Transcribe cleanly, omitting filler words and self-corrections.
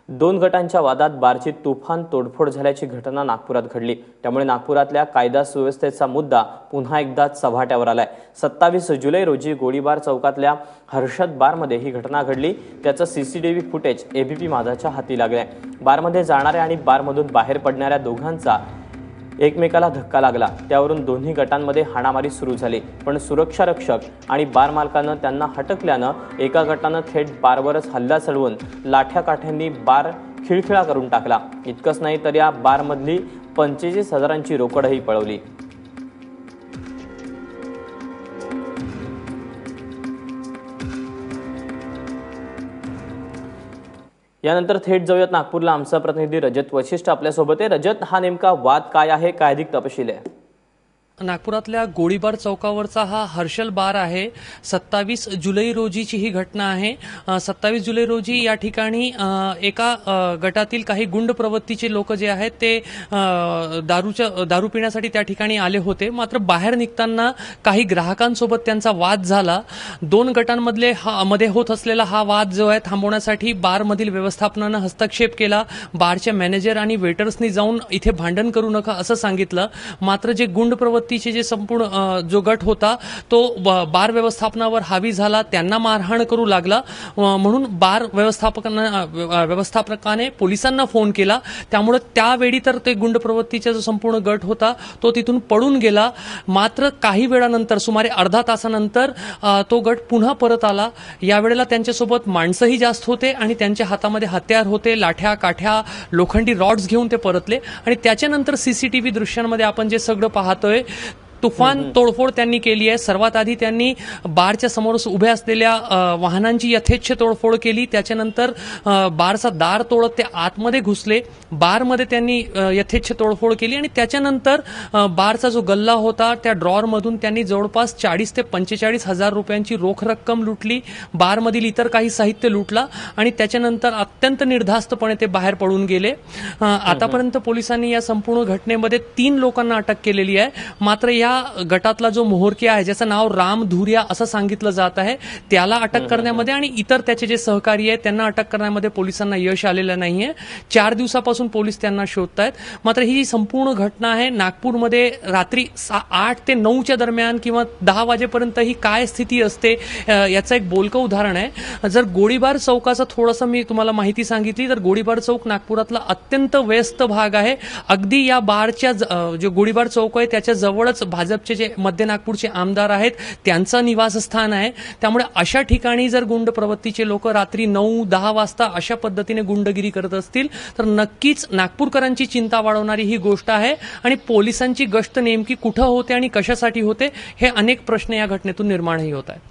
दोन गटांच्या वादात बारची तुफान तोडफोड झाल्याची घटना नागपुरात घडली। त्यामुळे नागपुरातल्या कायदा सुव्यवस्थेचा मुद्दा पुन्हा एकदा चव्हाट्यावर आलाय। 27 जुलै रोजी गोळीबार चौकातल्या हर्षद बारमध्ये ही घटना घडली। त्याचं सीसीटीव्ही फुटेज एबीपी माझाच्या हाती लागलंय। बारमध्ये जाणाऱ्या आणि बारमधून बाहेर पडणाऱ्या दोघांचा एकमेकाला धक्का लागला। त्यावरून दोन्ही गटांमध्ये हाणामारी सुरू झाली, पण सुरक्षा रक्षक आणि बार मालकानं त्यांना हटकल्यानं एका गटानं थेट बारवरच हल्ला चढवून लाठ्या काठ्यांनी बार खिळखिळा करून टाकला। इतकंच नाही तर या बारमधली 45,000ची रोकडही पळवली। यानंतर थेट जाऊयात नागपूरला। आमचा प्रतिनिधी रजत वशिष्ठ आपल्यासोबत आहे। रजत, हा नेमका वाद काय आहे, काय अधिक तपशील आहे? नागपुरातल्या गोळीबार चौकावरचा हा हर्षल बार आहे। 27 जुलै रोजीची ही घटना आहे। 27 जुलै रोजी या ठिकाणी एका गटातील काही गुंड प्रवृत्तीचे लोक जे आहेत ते दारू पिण्यासाठी त्या ठिकाणी आले होते। मात्र बाहेर निघताना काही ग्राहकांसोबत त्यांचा वाद झाला। दोन गटांमधले मध्ये होत असलेला हा वाद जो आहे थांबवण्यासाठी बारमधील व्यवस्थापनानं हस्तक्षेप केला। बारच्या मॅनेजर आणि वेटर्सनी जाऊन इथे भांडण करू नका असं सांगितलं। मात्र जे गुंड प्रवृत्ती जे संपूर्ण जो गट होता तो बार व्यवस्थापनावर हावी झाला, त्यांना मारहाण करू लागला। म्हणून बार व्यवस्थापकाने पोलिसांना फोन केला। त्यामुळे त्यावेळी तर ते गुंड प्रवृत्तीचा जो संपूर्ण गट होता तो तिथून पळून गेला। मात्र काही वेळानंतर सुमारे अर्धा तासानंतर तो गट पुन्हा परत आला। यावेळेला त्यांच्यासोबत माणसंही जास्त होते आणि त्यांच्या हातामध्ये हत्यार होते, लाठ्या काठ्या लोखंडी रॉड्स घेऊन ते परतले। आणि त्याच्यानंतर सीसीटीव्ही दृश्यांमध्ये आपण जे सगळं पाहतोय तुफान तोडफोड त्यांनी केली आहे। सर्वात आधी त्यांनी बारच्या समोर उभ्या असलेल्या वाहनांची यथेच्छ तोडफोड केली। त्याच्यानंतर बारचा दार तोडत ते आतमध्ये घुसले। बारमध्ये त्यांनी यथेच्छ तोडफोड केली आणि त्याच्यानंतर बारचा जो गल्ला होता त्या ड्रॉअरमधून त्यांनी जवळपास 40 ते 45 हजार रुपयांची रोख रक्कम लुटली। बारमधील इतर काही साहित्य लुटला आणि त्याच्यानंतर अत्यंत निर्धास्तपणे ते बाहेर पळून गेले। आतापर्यंत पोलिसांनी या संपूर्ण घटनेमध्ये 3 लोकांना अटक केलेली आहे। मात्र या गटातला जो मोहरकिया आहे, ज्याचं नाव राम धुरिया असं सांगितलं जात आहे, त्याला अटक करण्यामध्ये आणि इतर त्याचे जे सहकारी आहेत त्यांना अटक करण्यामध्ये पोलिसांना यश आलेलं नाहीये। 4 दिवसापासून पोलीस त्यांना शोधतायत। मात्र ही जी संपूर्ण घटना आहे नागपूरमध्ये रात्री 8 ते 9च्या दरम्यान किंवा 10 वाजेपर्यंत ही काय स्थिती असते याचं एक बोलकं उदाहरण आहे। जर गोळीबार चौकाचं थोडंसं मी तुम्हाला माहिती सांगितली तर गोळीबार चौक नागपुरातला अत्यंत व्यस्त भाग आहे। अगदी या बारच्या जो गोळीबार चौक आहे त्याच्या जवळच भाजपचे जे मध्य नागपूरचे आमदार आहेत त्यांचं निवासस्थान आहे। त्यामुळे अशा ठिकाणी जर गुंड प्रवृत्तीचे लोक रात्री 9-10 वाजता अशा पद्धतीने गुंडगिरी करत असतील तर नक्कीच नागपूरकरांची चिंता वाढवणारी ही गोष्ट आहे। आणि पोलिसांची गस्त नेमकी कुठं होते आणि कशासाठी होते हे अनेक प्रश्न या घटनेतून निर्माणही होत आहेत।